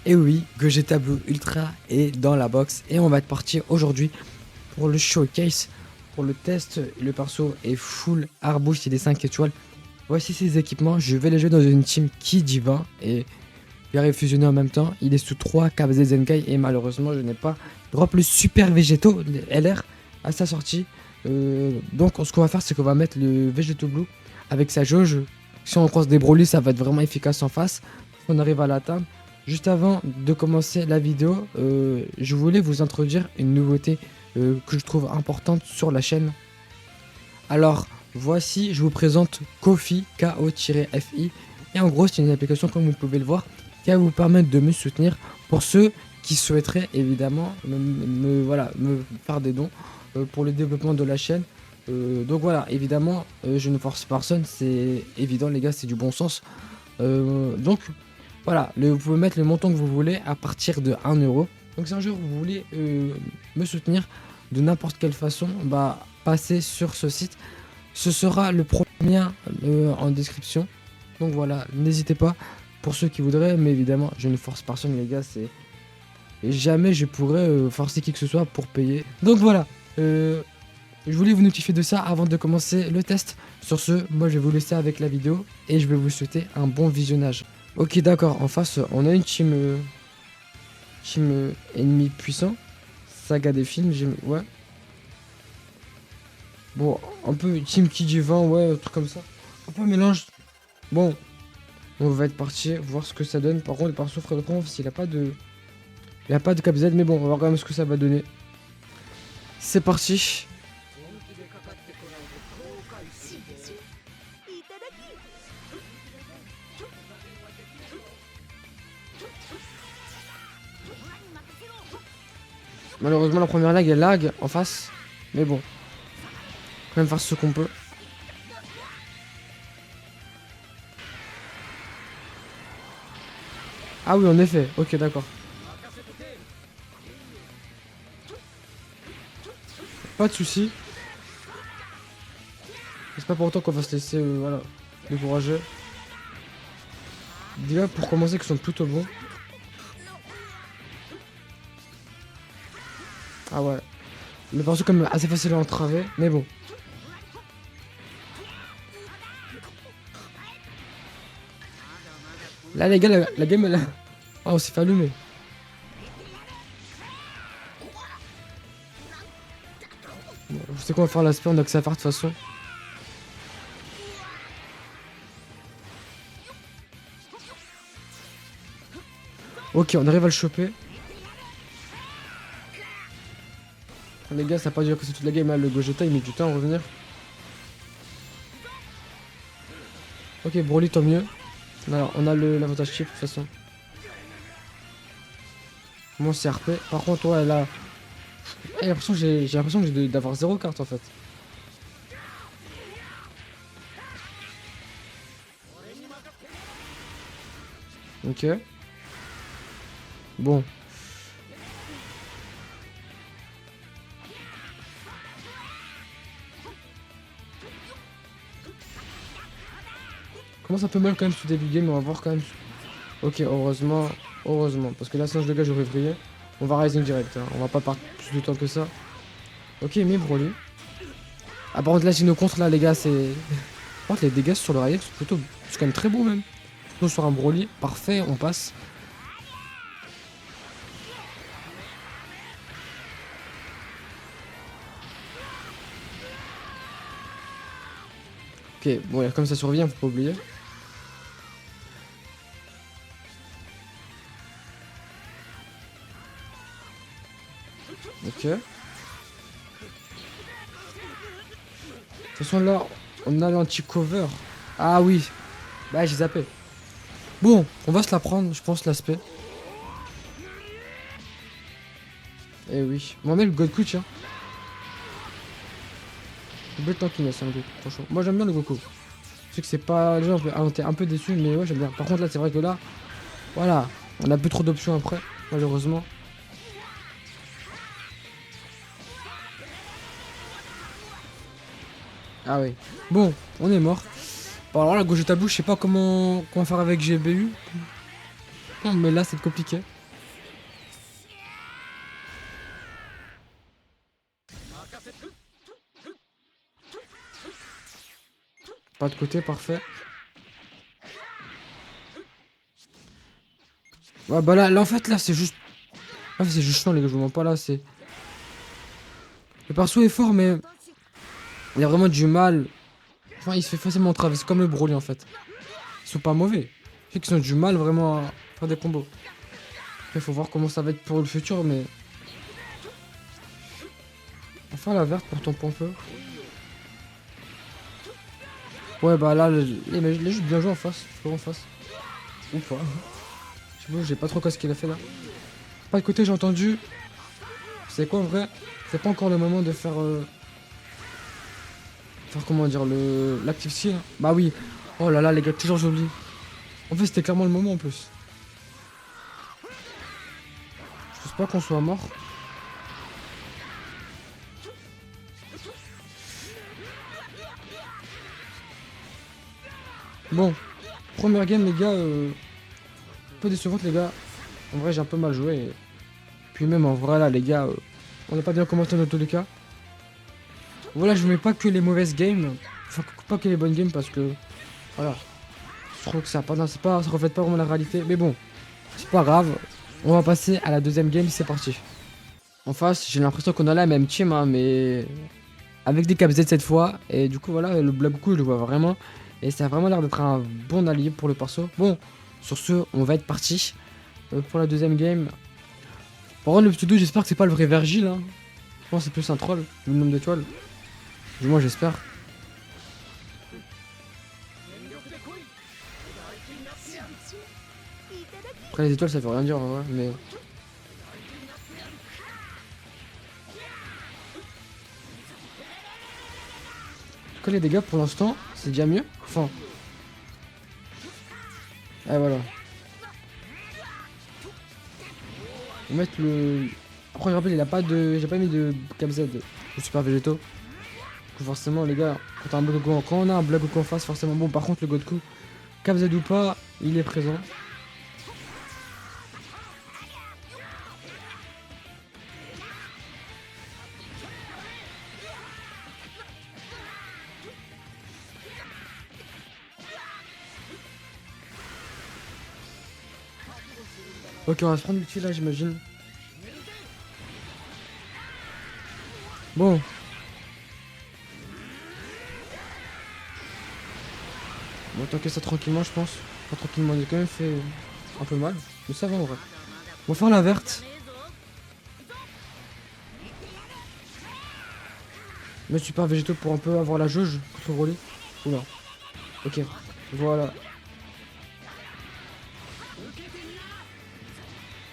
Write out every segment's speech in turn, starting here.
Et oui, Gogeta Blue Ultra est dans la box et on va être parti aujourd'hui pour le showcase, pour le test. Le perso est full arbouche, il est 5 étoiles. Voici ses équipements, je vais les jouer dans une team qui dit 20 et il arrive fusionner en même temps. Il est sous 3 KZ Zenkai et malheureusement je n'ai pas drop le super végétaux LR à sa sortie. Donc ce qu'on va faire c'est qu'on va mettre le végétaux blue avec sa jauge. Si on croise des Broly ça va être vraiment efficace en face. On arrive à l'atteindre. Juste avant de commencer la vidéo, je voulais vous introduire une nouveauté que je trouve importante sur la chaîne. Alors voici, je vous présente Ko-fi, Ko-fi. Et en gros c'est une application comme vous pouvez le voir qui va vous permettre de me soutenir pour ceux qui souhaiteraient évidemment me faire des dons pour le développement de la chaîne. Donc voilà, évidemment je ne force personne, c'est évident les gars, c'est du bon sens. Donc voilà, vous pouvez mettre le montant que vous voulez à partir de 1 euro. Donc si un jour vous voulez me soutenir de n'importe quelle façon, bah passez sur ce site. Ce sera le premier en description. Donc voilà, n'hésitez pas pour ceux qui voudraient, mais évidemment je ne force personne les gars, c'est jamais je pourrais forcer qui que ce soit pour payer. Donc voilà, je voulais vous notifier de ça avant de commencer le test. Sur ce, moi je vais vous laisser avec la vidéo et je vais vous souhaiter un bon visionnage. Ok d'accord, en face on a une team ennemi puissant. Saga des films, ouais. Bon, un peu team qui dit 20, ouais, un truc comme ça. Un peu mélange. Bon, on va être parti voir ce que ça donne. Par contre, le perso frère de conf, il a pas de KZ, mais bon, on va voir quand même ce que ça va donner. C'est parti. Malheureusement la première lag elle lag en face. Mais bon. Quand même faire ce qu'on peut. Ah oui en effet, ok d'accord. Pas de soucis. C'est pas pour autant qu'on va se laisser voilà, décourager. Déjà pour commencer qu'ils sont plutôt bons. Ah ouais. Le perso comme assez facile à entraver, mais bon. Là les gars, la game elle a... Ah on s'est fait allumer. Bon, je sais qu'on va faire l'aspect, on a que ça à faire de toute façon. Ok, on arrive à le choper. Les gars, ça n'a pas duré que c'est toute la game, hein. Le Gogeta il met du temps à revenir. Ok, Broly tant mieux. Alors, on a l'avantage chip de toute façon. Mon CRP. Par contre, ouais, là. J'ai l'impression que j'ai d'avoir 0 carte en fait. Ok. Bon. Commence un peu mal quand même ce début de game, mais on va voir quand même. Ok, heureusement. Heureusement. Parce que là, sinon, le gars, j'aurais vrillé. On va rising direct. Hein. On va pas perdre plus de temps que ça. Ok, mais Broly. Ah, par contre, là, j'ai nos contre là, les gars, c'est. Par contre, les dégâts sur le rail sont plutôt. C'est quand même très beau, même. Surtout sur un Broly. Parfait, on passe. Ok, bon, comme ça survient, faut pas oublier. Ok. De toute façon, là, on a l'anti-cover. Ah oui. Bah, j'ai zappé. Bon, on va se la prendre, je pense, l'aspect. Eh oui. On va mettre le God Clutch, hein. Belle tankiness, hein, le Goku, franchement. Moi j'aime bien le Goku. Je sais que c'est pas. Les gens ont été un peu déçus, mais ouais, j'aime bien. Par contre, là, c'est vrai que là, voilà, on a plus trop d'options après, malheureusement. Ah oui. Bon, on est mort. Bon, alors là, Gogeta Blue, je sais pas comment faire avec GBU. Non, mais là, c'est compliqué. Pas de côté, parfait. Ouais, bah là en fait, là, c'est juste. Ah, c'est juste chiant, les gars, je vous mens pas là, c'est. Le perso est fort, mais il a vraiment du mal. Enfin, il se fait facilement traverser, comme le Broly en fait. Ils sont pas mauvais. Je sais qu'ils ont du mal vraiment à faire des combos. Après, faut voir comment ça va être pour le futur, mais. Enfin, la verte pour ton pompeux. Ouais, bah là, les juste bien joué en face. En face. Ou pas. Je sais pas, j'ai pas trop quoi ce qu'il a fait là. Pas de côté, j'ai entendu. C'est quoi en vrai? C'est pas encore le moment de faire. Faire comment dire, l'active skill. Bah oui. Oh là là, les gars, toujours j'oublie. En fait, c'était clairement le moment en plus. Je pense pas qu'on soit mort. Bon, première game, les gars. Un peu décevante, les gars. En vrai, j'ai un peu mal joué. Puis même en vrai, là, les gars, on n'a pas bien commenté dans tous les cas. Voilà, je mets pas que les mauvaises games. Enfin, pas que les bonnes games parce que. Voilà. Je trouve que ça, ça reflète pas vraiment la réalité. Mais bon, c'est pas grave. On va passer à la deuxième game, c'est parti. En face, j'ai l'impression qu'on a la même team, hein, mais avec des cap Z cette fois. Et du coup, voilà, le Black Goku, je le vois vraiment. Et ça a vraiment l'air d'être un bon allié pour le perso. Bon, sur ce, on va être parti pour la deuxième game. Par contre, le pseudo, j'espère que c'est pas le vrai Vergil. Hein. Je pense que c'est plus un troll, le nombre d'étoiles. Du moins, j'espère. Après, les étoiles, ça veut rien dire, en vrai, mais. En tout cas, les dégâts, pour l'instant, c'est déjà mieux. Enfin. Ah, voilà. On va mettre le. Après, je rappelle, il a pas de. J'ai pas mis de cap Z, de super végétaux. Du coup, forcément, les gars, quand on a un Black Goku en face, forcément, bon, par contre, le Goku, cap Z ou pas, il est présent. Ok, on va se prendre l'ulti là, j'imagine. Bon. Bon, tant que ça tranquillement, je pense. Pas tranquillement, il a quand même fait un peu mal. Mais ça va en vrai. On va faire la verte. Mettre super végétaux pour un peu avoir la jauge contre Broly. Oula. Ok. Voilà.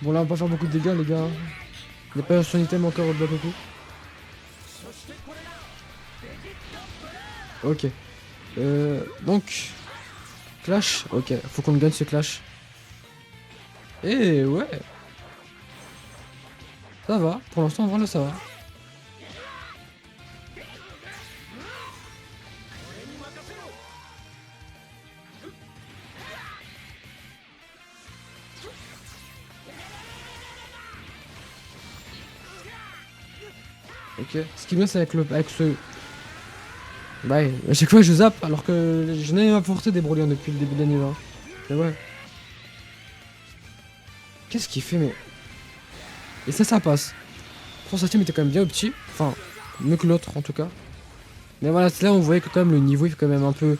Bon, là, on va pas faire beaucoup de dégâts, les gars. Il n'y a pas son item encore au Black Goku. Ok. Donc. Clash. Ok. Faut qu'on gagne ce clash. Et ouais. Ça va. Pour l'instant, voilà, ça va. Ok. Ce qui est bien, c'est avec ce. Bah, ouais, à chaque fois, je zappe alors que je n'ai apporté des broliens depuis le début de l'année là. Mais ouais. Qu'est-ce qu'il fait, mais. Et ça passe. Pour sa team était quand même bien au petit. Enfin, mieux que l'autre en tout cas. Mais voilà, c'est là où on voyait que quand même le niveau il fait quand même un peu.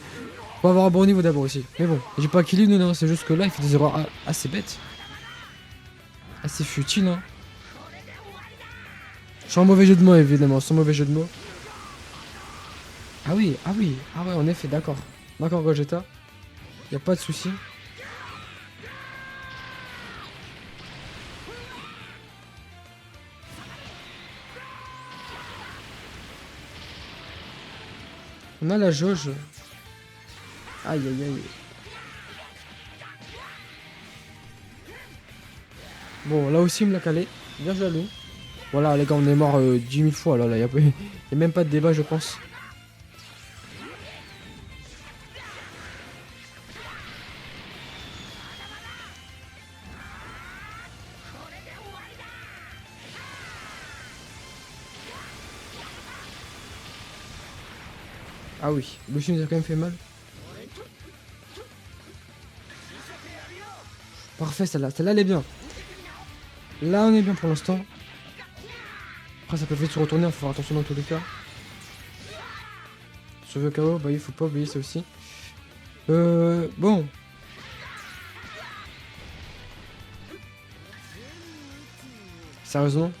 Faut avoir un bon niveau d'abord aussi. Mais bon, j'ai pas qu'il non, c'est juste que là il fait des erreurs assez bêtes. Assez futiles, hein. Sans mauvais jeu de mots évidemment, sans mauvais jeu de mots. Ah oui, ah oui, ah ouais, en effet, d'accord. D'accord, Gogeta. Y a pas de souci. On a la jauge. Aïe aïe aïe. Bon, là aussi, il me l'a calé. Bien joué à lui. Voilà, les gars, on est mort 10 000 fois. Là, il n'y a même pas de débat, je pense. Ah oui, Lucy nous a quand même fait mal. Parfait, celle-là. Celle-là, elle est bien. Là, on est bien pour l'instant. Après, ça peut vite se retourner. Il faut faire attention dans tous les cas. Sauver KO, bah il faut pas oublier ça aussi. Bon. Sérieusement.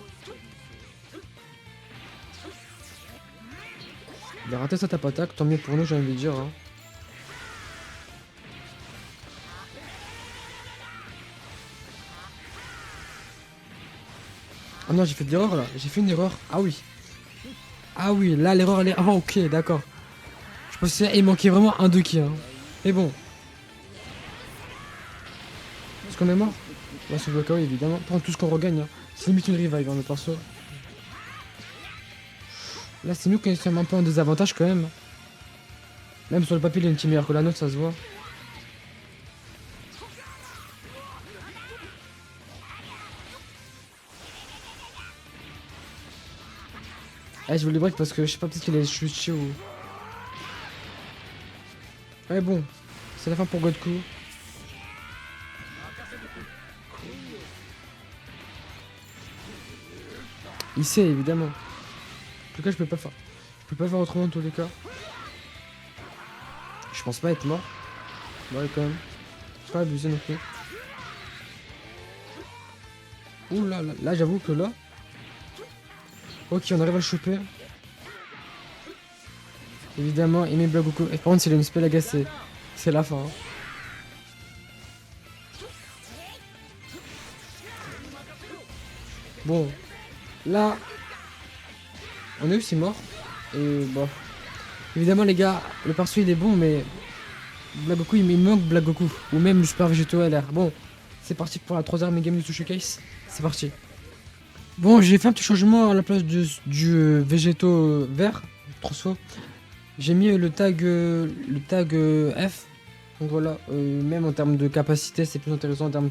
Il a raté sa tape attaque, tant mieux pour nous, j'ai envie de dire. Hein. Ah non, j'ai fait de l'erreur là. J'ai fait une erreur. Ah oui. Ah oui, là l'erreur elle est. Ah ok, d'accord. Je pensais qu'il manquait vraiment un 2 qui. Hein. Mais bon. Est-ce qu'on est mort? Ouais, sur le KO évidemment. Prends tout ce qu'on regagne. Hein. C'est limite une revive, hein, le perso. Là, c'est nous qui sommes un peu en désavantage quand même. Même sur le papier, il est une team meilleure que la nôtre, ça se voit. Eh, je voulais break parce que je sais pas, peut-être qu'il est chuté ou. Ouais, bon. C'est la fin pour Godku. Il sait, évidemment. En tout cas, je peux pas faire. Je peux pas faire autrement dans tous les cas. Je pense pas être mort. Ouais, quand même. J'ai pas abusé non plus. Ouh là, là j'avoue que là. Ok, on arrive à le choper. Évidemment, il met Blagoku. Et par contre, s'il a une spell à gaz, c'est la fin. Hein. Bon, là, on est aussi mort. Et bon. Évidemment, les gars, le perso il est bon, mais Blagoku, il manque Blagoku. Ou même le Super Végéto LR. Bon, c'est parti pour la 3ème game du Showcase. C'est parti. Bon, j'ai fait un petit changement à la place du végéto vert, transfo. J'ai mis le tag F. Donc voilà, même en termes de capacité, c'est plus intéressant en termes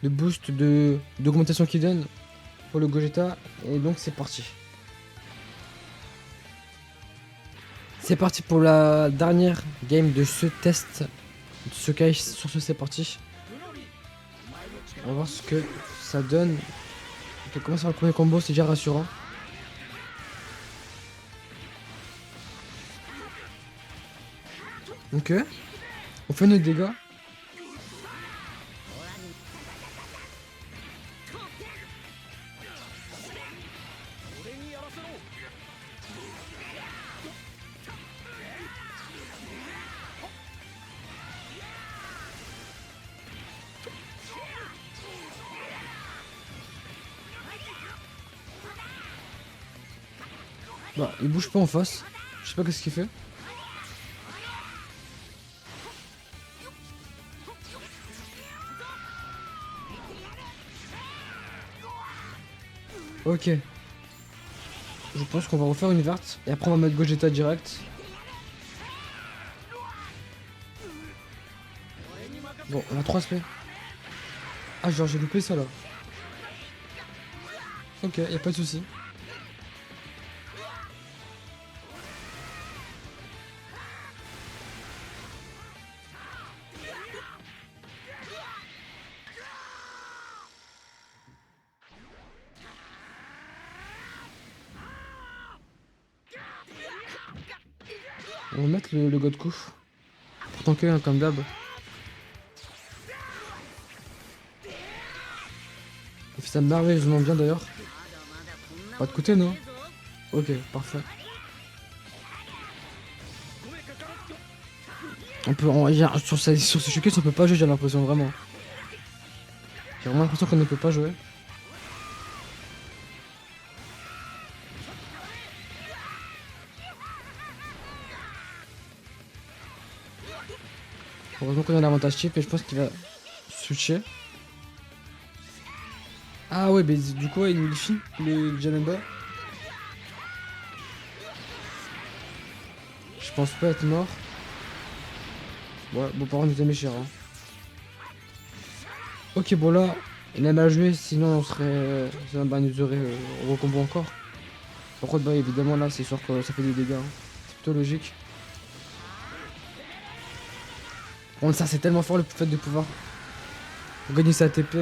de boost, d'augmentation qu'il donne pour le Gogeta. Et donc c'est parti. C'est parti pour la dernière game de ce test, de ce case. Sur ce, c'est parti. On va voir ce que ça donne. On commence par le premier combo, c'est déjà rassurant. Ok. On fait nos dégâts. Bah, il bouge pas en face. Je sais pas qu'est-ce qu'il fait. Ok. Je pense qu'on va refaire une verte. Et après on va mettre Gogeta direct. Bon, on a 3 SP. Ah, genre j'ai loupé ça là. Ok, y a pas de souci. On va mettre le Godku. Pour tanker, hein, comme d'hab. Il fait ça merveilleusement bien d'ailleurs. Pas de côté, non? Ok, parfait. Sur ce showcase, on peut pas jouer, j'ai l'impression, vraiment. J'ai vraiment l'impression qu'on ne peut pas jouer. Heureusement qu'on a l'avantage chip et je pense qu'il va switcher. Ah ouais, mais du coup, il nous le fit, le Janemba. Je pense pas être mort. Ouais, bon, par contre, nous aimons cher. Hein. Ok, bon là, il a mal joué, sinon on serait. Bah, nous aurait recombo encore. Par contre, bah, évidemment, là, c'est sûr que ça fait des dégâts. Hein. C'est plutôt logique. Bon, ça, c'est tellement fort le fait de pouvoir gagner sa TP.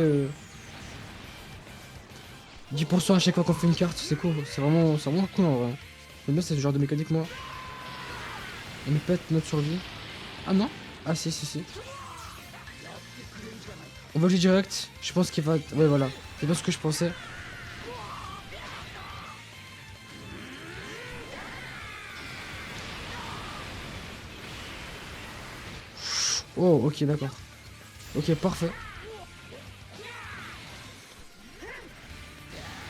10% à chaque fois qu'on fait une carte, c'est cool. C'est vraiment cool en vrai. J'aime bien ce genre de mécanique, moi. On nous pète notre survie. Ah non? Ah si, si, si. On va jouer direct. Je pense qu'il va. Ouais, voilà. C'est pas ce que je pensais. Oh, ok, d'accord. Ok, parfait.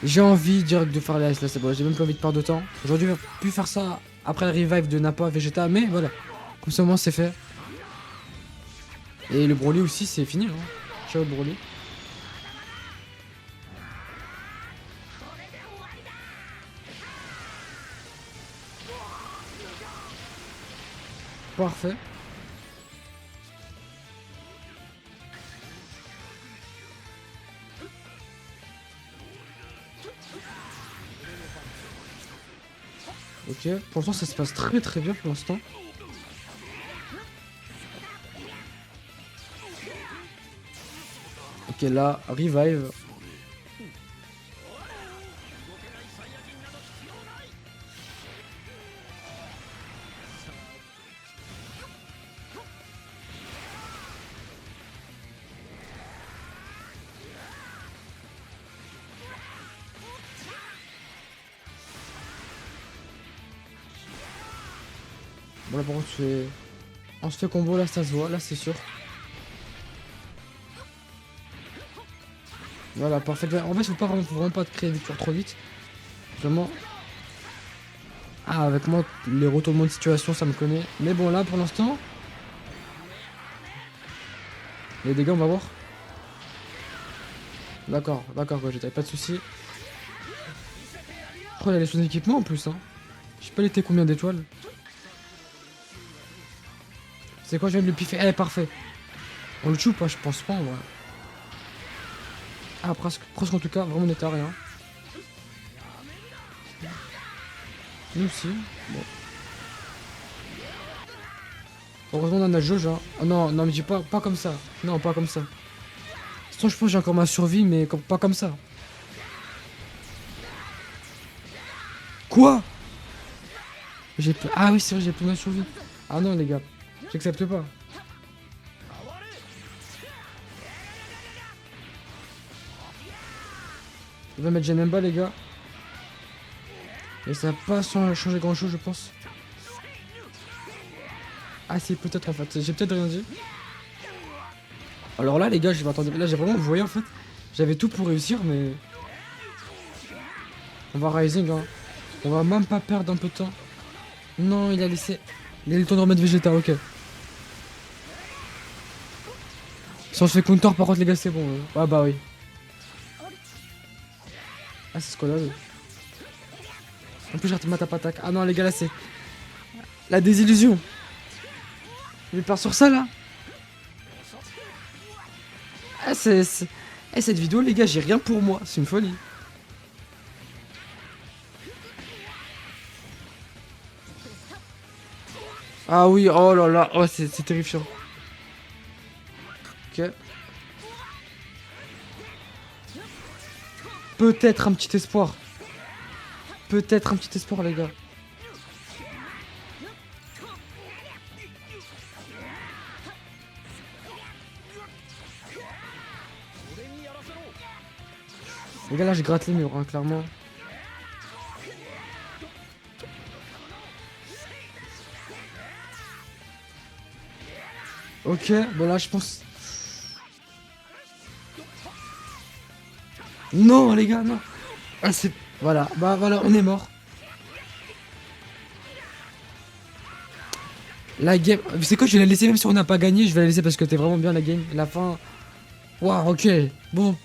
J'ai envie direct de faire l'AS là, c'est bon. J'ai même pas envie de perdre de temps. J'aurais dû pu faire ça après le revive de Nappa Vegeta, mais voilà. Comme ça, au moins, c'est fait. Et le Broly aussi, c'est fini. Hein. Ciao, le Broly. Parfait. Ok, pour l'instant ça se passe très très bien pour l'instant. Ok, là, revive. Bon là par contre on se fait combo là, ça se voit, là c'est sûr. Voilà, parfait. En fait, faut vraiment pas te créer victoire trop vite. Vraiment. Ah, avec moi, les retournements de situation, ça me connaît. Mais bon, là, pour l'instant... Les dégâts, on va voir. D'accord, d'accord, quoi, j'avais pas de soucis. Oh, il a son équipement en plus, hein. Je sais pas, il était combien d'étoiles. C'est quoi, je viens de le piffer. Eh, parfait. On le tue ou pas? Je pense pas, en vrai. Ah, presque en tout cas, vraiment, on était à rien. Nous aussi. Bon. Heureusement, on a jauge, hein. Oh non, non, mais dis pas comme ça. Non, pas comme ça. Sinon, je pense que j'ai encore ma survie, mais pas comme ça. Quoi? Ah oui, c'est vrai, j'ai plus ma survie. Ah non, les gars. J'accepte pas. Il va mettre Janemba, les gars. Et ça va pas changer grand chose, je pense. Ah, c'est peut-être en fait. J'ai peut-être rien dit. Alors là, les gars, je m'attendais. Là, j'ai vraiment. Vous voyez, en fait, j'avais tout pour réussir, mais. On va Rising, hein. On va même pas perdre un peu de temps. Non, il a laissé. Il a eu le temps de remettre Vegeta, ok. Si on se fait counter, par contre, les gars, c'est bon. Ah, bah oui. Ah, c'est ce qu'on a vu. En plus, j'ai raté ma tape attaque. Ah non, les gars, là, c'est. La désillusion. Il part sur ça, là. Ah, Eh, cette vidéo, les gars, j'ai rien pour moi. C'est une folie. Ah oui, oh là là. Oh, c'est terrifiant. Ok. Peut-être un petit espoir. Peut-être un petit espoir, les gars. Les gars, là, je gratte les murs, hein, clairement. Ok, bon là, je pense... Non, les gars, non. Ah, c'est... Voilà, bah voilà, on est mort. La game. C'est quoi, je vais la laisser même si on n'a pas gagné. Je vais la laisser parce que t'es vraiment bien la game. La fin. Waouh, ok. Bon.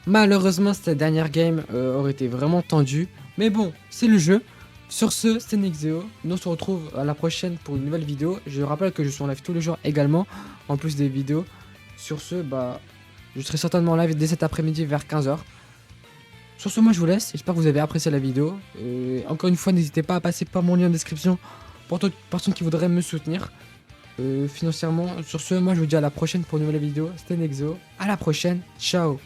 Malheureusement, cette dernière game aurait été vraiment tendue. Mais bon, c'est le jeu. Sur ce, c'était Nexeo. Nous on se retrouve à la prochaine pour une nouvelle vidéo. Je rappelle que je suis en live tous les jours également. En plus des vidéos. Sur ce, bah. Je serai certainement en live dès cet après-midi vers 15h. Sur ce, moi je vous laisse. J'espère que vous avez apprécié la vidéo. Et encore une fois, n'hésitez pas à passer par mon lien de description pour toute personne qui voudrait me soutenir financièrement. Sur ce, moi je vous dis à la prochaine pour une nouvelle vidéo. C'était Nexo. À la prochaine. Ciao.